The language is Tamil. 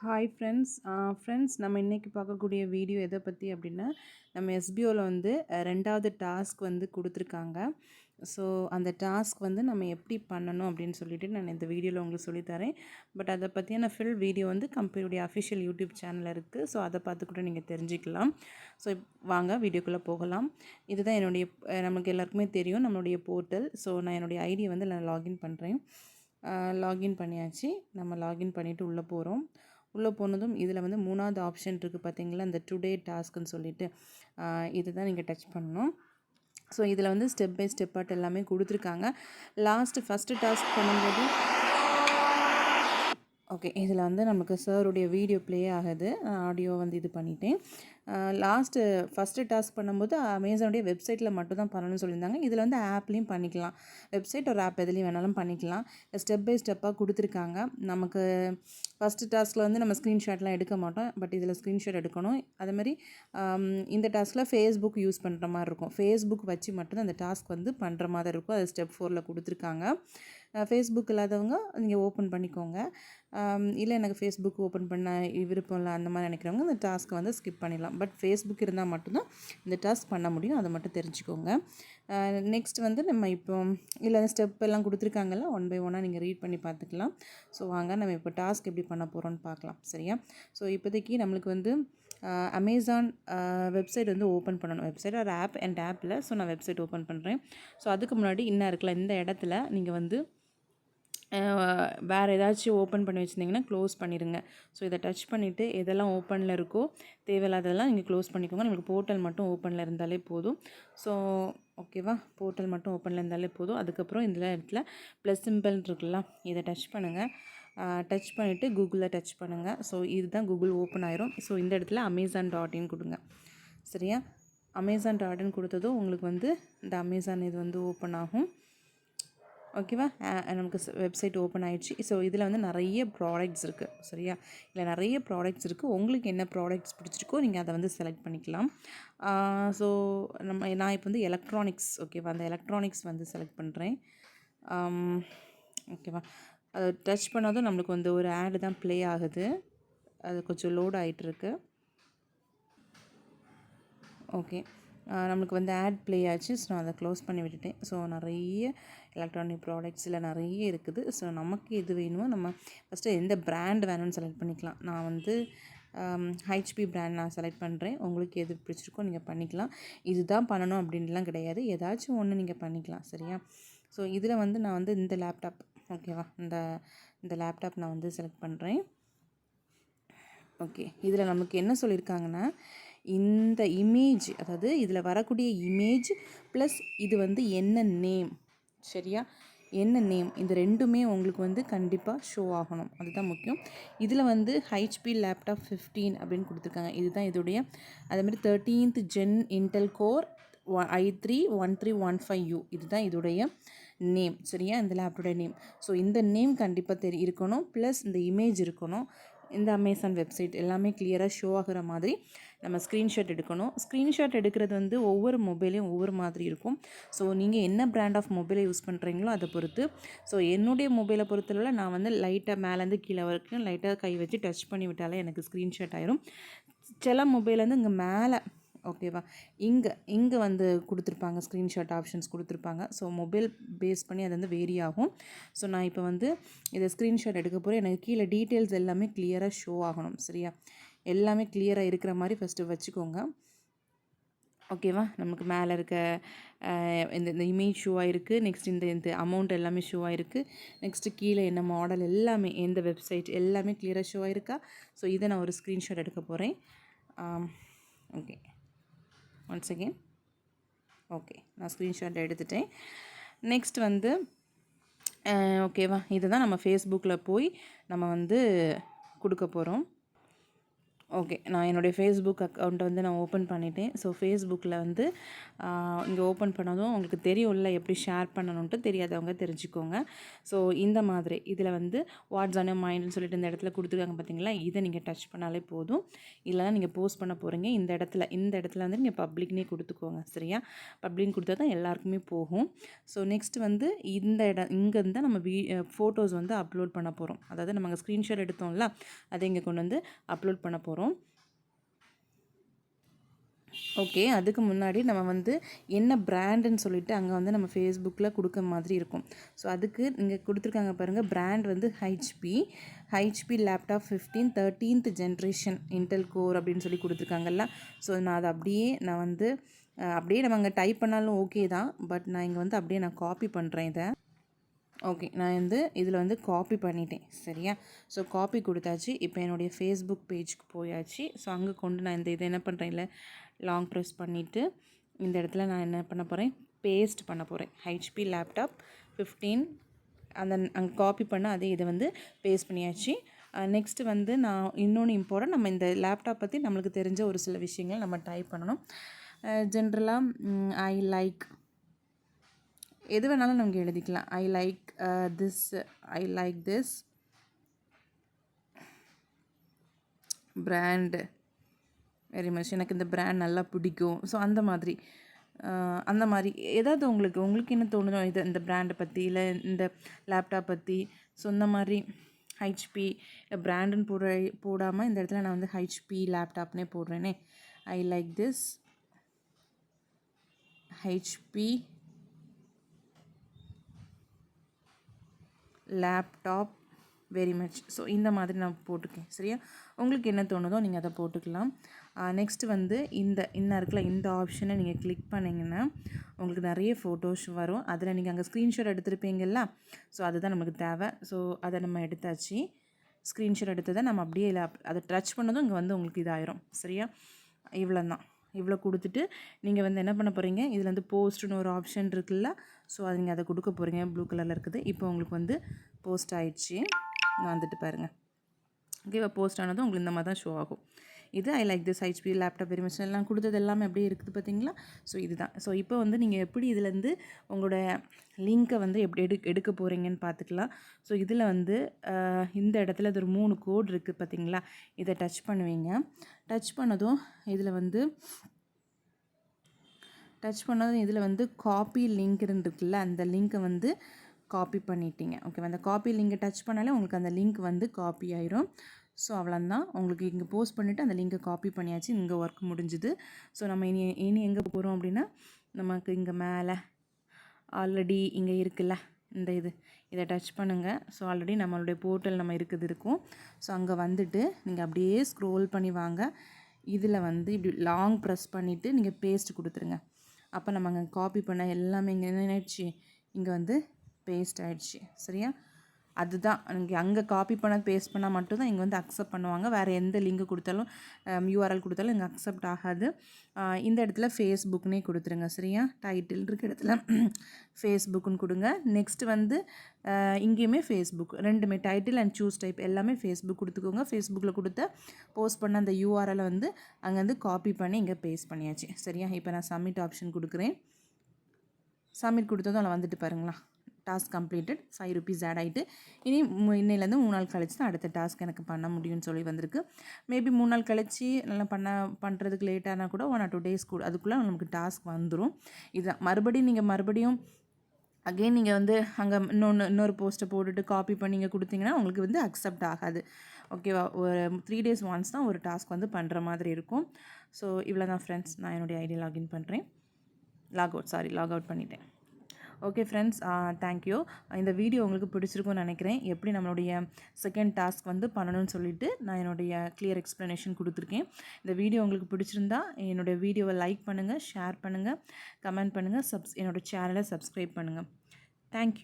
Hi friends. நம்ம இன்றைக்கி பார்க்கக்கூடிய வீடியோ எதை பற்றி அப்படின்னா, நம்ம எஸ்பிஓவில் வந்து 2வது டாஸ்க் வந்து கொடுத்துருக்காங்க. ஸோ அந்த டாஸ்க் வந்து நம்ம எப்படி பண்ணணும் அப்படின்னு சொல்லிட்டு நான் இந்த வீடியோவில் உங்களுக்கு சொல்லித்தரேன். பட் அதை பற்றியான ஃபுல் வீடியோ வந்து கம்பெனியுடைய அஃபிஷியல் யூடியூப் சேனலில் இருக்குது. ஸோ அதை பார்த்து கூட நீங்கள் தெரிஞ்சுக்கலாம். ஸோ வாங்க வீடியோக்குள்ளே போகலாம். இதுதான் என்னுடைய நமக்கு எல்லாருக்குமே தெரியும் நம்மளுடைய போர்ட்டல். ஸோ நான் என்னுடைய ஐடியை வந்து நான் லாகின் பண்ணுறேன். லாகின் பண்ணியாச்சு. நம்ம லாகின் பண்ணிவிட்டு உள்ளே போகிறோம். உள்ளே போனதும் இதில் வந்து 3வது ஆப்ஷன் இருக்குது பார்த்தீங்களா, இந்த டுடே டாஸ்க்குன்னு சொல்லிட்டு இது தான் நீங்கள் டச் பண்ணணும். ஸோ இதில் வந்து ஸ்டெப் பை ஸ்டெப்பாட் எல்லாமே கொடுத்துருக்காங்க. ஃபஸ்ட்டு டாஸ்க் பண்ணும்போது ஓகே, இதில் வந்து நமக்கு சாருடைய வீடியோ ப்ளே ஆகுது. ஆடியோ வந்து இது பண்ணிட்டேன். ஃபஸ்ட்டு டாஸ்க் பண்ணும்போது அமேசானுடைய வெப்சைட்டில் மட்டும் தான் பண்ணணும்னு சொல்லியிருந்தாங்க. இதில் வந்து ஆப்லேயும் பண்ணிக்கலாம். வெப்சைட் ஒரு ஆப் எதுலேயும் வேணாலும் பண்ணிக்கலாம். ஸ்டெப் பை ஸ்டெப்பாக கொடுத்துருக்காங்க. நமக்கு ஃபஸ்ட்டு டாஸ்கில் வந்து நம்ம ஸ்க்ரீன்ஷாட்லாம் எடுக்க மாட்டோம். பட் இதில் ஸ்க்ரீன்ஷாட் எடுக்கணும். அதேமாதிரி இந்த டாஸ்கில் ஃபேஸ்புக் யூஸ் பண்ணுற மாதிரி இருக்கும். ஃபேஸ்புக் வச்சு மட்டும்தான் அந்த டாஸ்க் வந்து பண்ணுற மாதிரி இருக்கும். அது ஸ்டெப் 4ல் கொடுத்துருக்காங்க. ஃபேஸ்புக் இல்லாதவங்க நீங்கள் ஓப்பன் பண்ணிக்கோங்க. இல்லை எனக்கு ஃபேஸ்புக் ஓப்பன் பண்ண விருப்பம் இல்லை அந்த மாதிரி நினைக்கிறவங்க இந்த டாஸ்க்கை வந்து ஸ்கிப் பண்ணிடலாம். பட் ஃபேஸ்புக் இருந்தால் மட்டும்தான் இந்த டாஸ்க் பண்ண முடியும். அதை மட்டும் தெரிஞ்சுக்கோங்க. நெக்ஸ்ட் வந்து நம்ம இப்போ இல்லை ஸ்டெப் எல்லாம் கொடுத்துருக்காங்கல்ல, ஒன் பை ஒன்னாக நீங்கள் ரீட் பண்ணி பார்த்துக்கலாம். ஸோ வாங்க நம்ம இப்போ டாஸ்க் எப்படி பண்ண போகிறோன்னு பார்க்கலாம். சரியா? ஸோ இப்போதைக்கு நம்மளுக்கு வந்து அமேசான் வெப்சைட் வந்து ஓப்பன் பண்ணணும். வெப்சைட் ஒரு ஆப்பில் ஸோ நான் வெப்சைட் ஓப்பன் பண்ணுறேன். ஸோ அதுக்கு முன்னாடி இன்னும் இருக்கல இந்த இடத்துல நீங்கள் வந்து வேறு ஏதாச்சும் ஓப்பன் பண்ணி வச்சுருந்தீங்கன்னா க்ளோஸ் பண்ணிடுங்க. ஸோ இதை டச் பண்ணிவிட்டு எதெல்லாம் ஓப்பனில் இருக்கோ தேவையில்லாததெல்லாம் நீங்கள் க்ளோஸ் பண்ணிக்கோங்க. நம்மளுக்கு போர்ட்டல் மட்டும் ஓப்பனில் இருந்தாலே போதும். ஸோ ஓகேவா, போர்ட்டல் மட்டும் ஓப்பனில் இருந்தாலே போதும். அதுக்கப்புறம் இந்த இடத்துல ப்ளஸ் சிம்பிள் இருக்குல்ல, இதை டச் பண்ணுங்கள். டச் பண்ணிவிட்டு கூகுளில் டச் பண்ணுங்கள். ஸோ இதுதான் கூகுள் ஓப்பன் ஆயிரும். ஸோ இந்த இடத்துல amazon.in கொடுங்க. சரியா? amazon.in கொடுத்ததும் உங்களுக்கு வந்து இந்த அமேசான் இது வந்து ஓப்பன் ஆகும். ஓகேவா? நமக்கு வெப்சைட் ஓப்பன் ஆகிடுச்சு. ஸோ இதில் வந்து நிறைய ப்ராடக்ட்ஸ் இருக்குது. சரியா? இல்லை நிறைய ப்ராடக்ட்ஸ் இருக்குது. உங்களுக்கு என்ன ப்ராடக்ட்ஸ் பிடிச்சிருக்கோ நீங்கள் அதை வந்து செலக்ட் பண்ணிக்கலாம். ஸோ நான் இப்போ வந்து எலக்ட்ரானிக்ஸ், ஓகேவா, அந்த எலக்ட்ரானிக்ஸ் வந்து செலக்ட் பண்ணுறேன். ஓகேவா? அதை டச் பண்ணாதும் நம்மளுக்கு வந்து ஒரு ஆடு தான் ப்ளே ஆகுது. அது கொஞ்சம் லோட் ஆகிட்டுருக்கு. ஓகே, நம்மளுக்கு வந்து ஆட் ப்ளே ஆச்சு. ஸோ நான் அதை க்ளோஸ் பண்ணி விட்டுட்டேன். ஸோ நிறைய எலக்ட்ரானிக் ப்ராடக்ட்ஸில் நிறைய இருக்குது. ஸோ நமக்கு எது வேணுமோ நம்ம ஃபஸ்ட்டு எந்த பிராண்ட் வேணும்னு செலக்ட் பண்ணிக்கலாம். நான் வந்து ஹெச்பி பிராண்ட் நான் செலக்ட் பண்ணுறேன். உங்களுக்கு எது பிடிச்சிருக்கோ நீங்கள் பண்ணிக்கலாம். இதுதான் பண்ணணும் அப்படின்லாம் கிடையாது. ஏதாச்சும் ஒன்று நீங்கள் பண்ணிக்கலாம். சரியா? ஸோ இதில் வந்து நான் வந்து இந்த லேப்டாப், ஓகேவா, இந்த லேப்டாப் நான் வந்து செலக்ட் பண்ணுறேன். ஓகே, இதில் நமக்கு என்ன சொல்லியிருக்காங்கன்னா, இந்த இமேஜ், அதாவது இதில் வரக்கூடிய இமேஜ் ப்ளஸ் இது வந்து என்ன நேம், சரியா, என்ன நேம், இந்த ரெண்டுமே உங்களுக்கு வந்து கண்டிப்பாக ஷோ ஆகணும். அதுதான் முக்கியம். இதில் வந்து ஹெச்பி லேப்டாப் 15 அப்படின்னு கொடுத்துருக்காங்க. இதுதான் இதோடைய. அதேமாதிரி 13th Gen Intel Core i3-1315U இதுதான் இதோடைய நேம். சரியா? இந்த லேப்டாப்போட நேம். ஸோ இந்த நேம் கண்டிப்பாக இருக்கணும். ப்ளஸ் இந்த இமேஜ் இருக்கணும். இந்த அமேசான் வெப்சைட் எல்லாமே கிளியராக ஷோ ஆகிற மாதிரி நம்ம ஸ்க்ரீன்ஷாட் எடுக்கணும். ஸ்க்ரீன்ஷாட் எடுக்கிறது வந்து ஒவ்வொரு மொபைலையும் ஒவ்வொரு மாதிரி இருக்கும். ஸோ நீங்கள் என்ன பிராண்ட் ஆஃப் மொபைலை யூஸ் பண்ணுறீங்களோ அதை பொறுத்து. ஸோ என்னுடைய மொபைலை பொறுத்தளவில் நான் வந்து லைட்டாக மேலேருந்து கீழே வரைக்கும் லைட்டாக கை வச்சு டச் பண்ணி விட்டாலே எனக்கு ஸ்க்ரீன்ஷாட் ஆயிரும். சில மொபைல் வந்து இங்கே மேலே, ஓகேவா, இங்கே வந்து கொடுத்துருப்பாங்க, ஸ்க்ரீன்ஷாட் ஆப்ஷன்ஸ் கொடுத்துருப்பாங்க. ஸோ மொபைல் பேஸ் பண்ணி அது வந்து வேரி ஆகும். ஸோ நான் இப்போ வந்து இதை ஸ்க்ரீன்ஷாட் எடுக்க போகிறேன். எனக்கு கீழே டீட்டெயில்ஸ் எல்லாமே கிளியராக ஷோ ஆகணும். சரியா? எல்லாமே கிளியராக இருக்கிற மாதிரி ஃபஸ்ட்டு வச்சுக்கோங்க. ஓகேவா? நமக்கு மேலே இருக்க இந்த இமேஜ் ஷோ ஆகிருக்கு. நெக்ஸ்ட் இந்த அமௌண்ட் எல்லாமே ஷோ ஆகிருக்கு. நெக்ஸ்ட்டு கீழே என்ன மாடல் எல்லாமே, எந்த வெப்சைட் எல்லாமே கிளியராக ஷோ ஆகிருக்கா. ஸோ இதை நான் ஒரு ஸ்க்ரீன்ஷாட் எடுக்க போகிறேன். Okay, once again. ஓகே, நான் ஸ்க்ரீன்ஷாட் எடுத்துட்டேன். நெக்ஸ்ட் வந்து ஓகேவா, இதை தான் நம்ம ஃபேஸ்புக்கில் போய் நம்ம வந்து கொடுக்க போகிறோம். ஓகே, நான் என்னுடைய ஃபேஸ்புக் அக்கௌண்ட்டை வந்து நான் ஓப்பன் பண்ணிட்டேன். ஸோ ஃபேஸ்புக்கில் வந்து இங்கே ஓப்பன் பண்ணதும் உங்களுக்கு தெரியும்ல எப்படி ஷேர் பண்ணணுன்ட்டு, தெரியாதவங்க தெரிஞ்சுக்கோங்க. ஸோ இந்த மாதிரி இதில் வந்து வாட்ஸ் ஆன் யுவர் மைண்ட்னு சொல்லிட்டு இந்த இடத்துல கொடுத்துருக்காங்க பார்த்தீங்களா, இதை நீங்கள் டச் பண்ணாலே போதும். இல்லைனா நீங்கள் போஸ்ட் பண்ண போகிறீங்க இந்த இடத்துல வந்து நீங்கள் பப்ளிக்னே கொடுத்துக்கோங்க. சரியா, பப்ளிக் கொடுத்தா தான் எல்லாருக்குமே போகும். ஸோ நெக்ஸ்ட் வந்து இங்கேருந்து நம்ம ஃபோட்டோஸ் வந்து அப்லோட் பண்ண போகிறோம். அதாவது நம்ம அங்கே ஸ்க்ரீன்ஷாட் எடுத்தோம்ல, அதை இங்கே கொண்டு வந்து அப்லோட் பண்ண போகிறோம். ஓகே, அதுக்கு முன்னாடி நம்ம வந்து என்ன பிராண்டுன்னு சொல்லிட்டு அங்கே வந்து நம்ம ஃபேஸ்புக்கில் கொடுக்க மாதிரி இருக்கும். ஸோ அதுக்கு இங்கே கொடுத்துருக்காங்க பாருங்கள், பிராண்ட் வந்து HP laptop 15 13th generation Intel core அப்படின்னு சொல்லி கொடுத்துருக்காங்கல்ல. ஸோ நான் அதை அப்படியே நம்ம அங்கே டைப் பண்ணாலும் ஓகே தான். பட் நான் இங்கே வந்து அப்படியே நான் காப்பி பண்ணுறேன் இதை. ஓகே, நான் வந்து இதில் வந்து காப்பி பண்ணிட்டேன். சரியா, ஸோ காப்பி கொடுத்தாச்சு. இப்போ என்னுடைய ஃபேஸ்புக் பேஜுக்கு போயாச்சு. ஸோ அங்கே கொண்டு நான் இதை என்ன பண்ணுறேன், இல்லை லாங் ப்ரெஸ் பண்ணிவிட்டு இந்த இடத்துல நான் என்ன பண்ண போகிறேன், பேஸ்ட் பண்ண போகிறேன். ஹெச்பி லேப்டாப் 15 அங்கே காப்பி பண்ண அதே இதை வந்து பேஸ்ட் பண்ணியாச்சு. நெக்ஸ்ட்டு வந்து நான் இன்னொன்று இம்பார்ட்டன்ட், நம்ம இந்த லேப்டாப் பற்றி நம்மளுக்கு தெரிஞ்ச ஒரு சில விஷயங்கள் நம்ம டைப் பண்ணணும். ஜென்ரலாக ஐ லைக் எது வேணாலும் நமக்கு எழுதிக்கலாம். ஐ like this brand very much, எனக்கு இந்த பிராண்ட் நல்லா பிடிக்கும். ஸோ அந்த மாதிரி ஏதாவது உங்களுக்கு என்ன தோணுதோ, இந்த பிராண்டை பற்றி இல்லை இந்த லேப்டாப் பற்றி. ஸோ இந்த மாதிரி ஹெச்பி பிராண்டுன்னு போடாமல் இந்த இடத்துல நான் வந்து ஹெச்பி லேப்டாப்னே போடுறேனே. I like this HP laptop very much. So இந்த மாதிரி நான் போட்டிருக்கேன். சரியா, உங்களுக்கு என்ன தோணுதோ நீங்கள் அதை போட்டுக்கலாம். நெக்ஸ்ட்டு வந்து இன்னும் இருக்குல்ல, இந்த ஆப்ஷனை நீங்கள் கிளிக் பண்ணிங்கன்னா உங்களுக்கு நிறைய ஃபோட்டோஸ் வரும். அதில் நீங்கள் அங்கே ஸ்க்ரீன்ஷாட் எடுத்துருப்பீங்கள்ல, ஸோ அதுதான் நமக்கு தேவை. ஸோ அதை நம்ம எடுத்தாச்சு. ஸ்க்ரீன்ஷாட் எடுத்ததை நம்ம அப்படியே இல்லை அதை டச் பண்ணதும் இங்கே வந்து உங்களுக்கு இதாயிரும். சரியா, இவ்வளோ கொடுத்துட்டு நீங்கள் வந்து என்ன பண்ண போகிறீங்க, இதில் வந்து போஸ்ட்டுன்னு ஒரு ஆப்ஷன் இருக்குல்ல, ஸோ அது நீங்கள் அதை கொடுக்க போகிறீங்க. ப்ளூ கலரில் இருக்குது. இப்போ உங்களுக்கு வந்து போஸ்ட் ஆயிடுச்சு. நான் வந்துட்டு பாருங்கள். ஓகே, இப்போ போஸ்ட் ஆனதும் உங்களுக்கு இந்த மாதிரி தான் ஷோ ஆகும். இது ஐ like this HP laptop very much எல்லாம் கொடுத்தது எல்லாமே அப்படியே இருக்குது பார்த்தீங்களா. ஸோ இதுதான். ஸோ இப்போ வந்து நீங்கள் எப்படி இதுலேருந்து உங்களோட லிங்க்கை வந்து எப்படி எடுக்க போகிறீங்கன்னு பார்த்துக்கலாம். ஸோ இதில் வந்து இந்த இடத்துல இது ஒரு 3 கோட் இருக்குது பார்த்தீங்களா, இதை டச் பண்ணுவீங்க. டச் பண்ணதும் இதில் வந்து காப்பி லிங்க் இருக்குல்ல, அந்த லிங்க்கை வந்து காப்பி பண்ணிட்டீங்க. ஓகே, அந்த காப்பி லிங்கை டச் பண்ணாலே உங்களுக்கு அந்த லிங்க் வந்து காப்பி ஆயிரும். ஸோ அவ்வளோதான், உங்களுக்கு இங்கே போஸ்ட் பண்ணிவிட்டு அந்த லிங்கை காப்பி பண்ணியாச்சு. இங்கே ஒர்க் முடிஞ்சுது. ஸோ நம்ம இனி எங்கே போகிறோம் அப்படின்னா, நமக்கு இங்கே மேலே ஆல்ரெடி இங்கே இருக்குல்ல இந்த இதை டச் பண்ணுங்கள். ஸோ ஆல்ரெடி நம்மளுடைய போர்ட்டல் நம்ம இருக்கும். ஸோ அங்கே வந்துட்டு நீங்கள் அப்படியே ஸ்க்ரோல் பண்ணி வாங்க. இதில் வந்து இப்படி லாங் ப்ரெஸ் பண்ணிவிட்டு நீங்கள் பேஸ்ட் கொடுத்துருங்க. அப்போ நம்ம அங்கே காப்பி பண்ண எல்லாமே இங்கே என்ன ஆயிடுச்சு, இங்கே வந்து பேஸ்ட் ஆகிடுச்சு. சரியா, அதுதான் நீங்கள் அங்கே காப்பி பண்ண பேஸ்ட் பண்ணால் மட்டும்தான் இங்கே வந்து அக்செப்ட் பண்ணுவாங்க. வேறு எந்த லிங்க் கொடுத்தாலும் யூஆர்எல் கொடுத்தாலும் இங்கே அக்செப்ட் ஆகாது. இந்த இடத்துல ஃபேஸ்புக்னே கொடுத்துருங்க. சரியா, டைட்டில் இருக்க இடத்துல ஃபேஸ்புக்குன்னு கொடுங்க. நெக்ஸ்ட்டு வந்து இங்கேயுமே ஃபேஸ்புக், ரெண்டுமே டைட்டில் அண்ட் சூஸ் டைப் எல்லாமே ஃபேஸ்புக் கொடுத்துக்கோங்க. ஃபேஸ்புக்கில் கொடுத்த போஸ்ட் பண்ண அந்த யூஆர்எலை வந்து அங்கேருந்து காப்பி பண்ணி இங்கே பேஸ்ட் பண்ணியாச்சு. சரியா, இப்போ நான் சப்மிட் ஆப்ஷன் கொடுக்குறேன். சப்மிட் கொடுத்ததும் அதில் வந்துட்டு பாருங்களா, டாஸ்க் கம்ப்ளீட்டட், 5 rupees ஆட் ஆகிட்டு. இன்னையிலேருந்து 3 நாள் கழிச்சு தான் அடுத்த டாஸ்க் எனக்கு பண்ண முடியும்னு சொல்லி வந்திருக்கு. மேபி 3 நாள் கழிச்சு நல்லா பண்ணுறதுக்கு லேட்டானால் கூட 1 or 2 days கூட அதுக்குள்ளே நமக்கு டாஸ்க் வந்துடும். இதுதான் மறுபடியும் அகெயின் நீங்கள் வந்து அங்கே இன்னொரு போஸ்ட்டை போட்டுட்டு காப்பி பண்ணி நீங்கள் கொடுத்தீங்கன்னா உங்களுக்கு வந்து அக்செப்ட் ஆகாது. ஓகேவா, ஒரு 3 days ஒன்ஸ் தான் ஒரு டாஸ்க் வந்து பண்ணுற மாதிரி இருக்கும். ஸோ இவ்வளோ தான் ஃப்ரெண்ட்ஸ். நான் என்னுடைய ஐடி லாகின் பண்ணுறேன். லாக் அவுட் பண்ணிட்டேன். Okay friends, thank you. இந்த வீடியோ உங்களுக்கு பிடிச்சிருக்கும்னு நினைக்கிறேன். எப்படி நம்மளுடைய செகண்ட் டாஸ்க் வந்து பண்ணணும்னு சொல்லிட்டு நான் என்னுடைய கிளியர் எக்ஸ்ப்ளனேஷன் கொடுத்துருக்கேன். இந்த வீடியோ உங்களுக்கு பிடிச்சிருந்தா என்னுடைய வீடியோவை லைக் பண்ணுங்கள், ஷேர் பண்ணுங்கள், கமெண்ட் பண்ணுங்கள், என்னோடய சேனலை சப்ஸ்கிரைப் பண்ணுங்கள். தேங்க்யூ.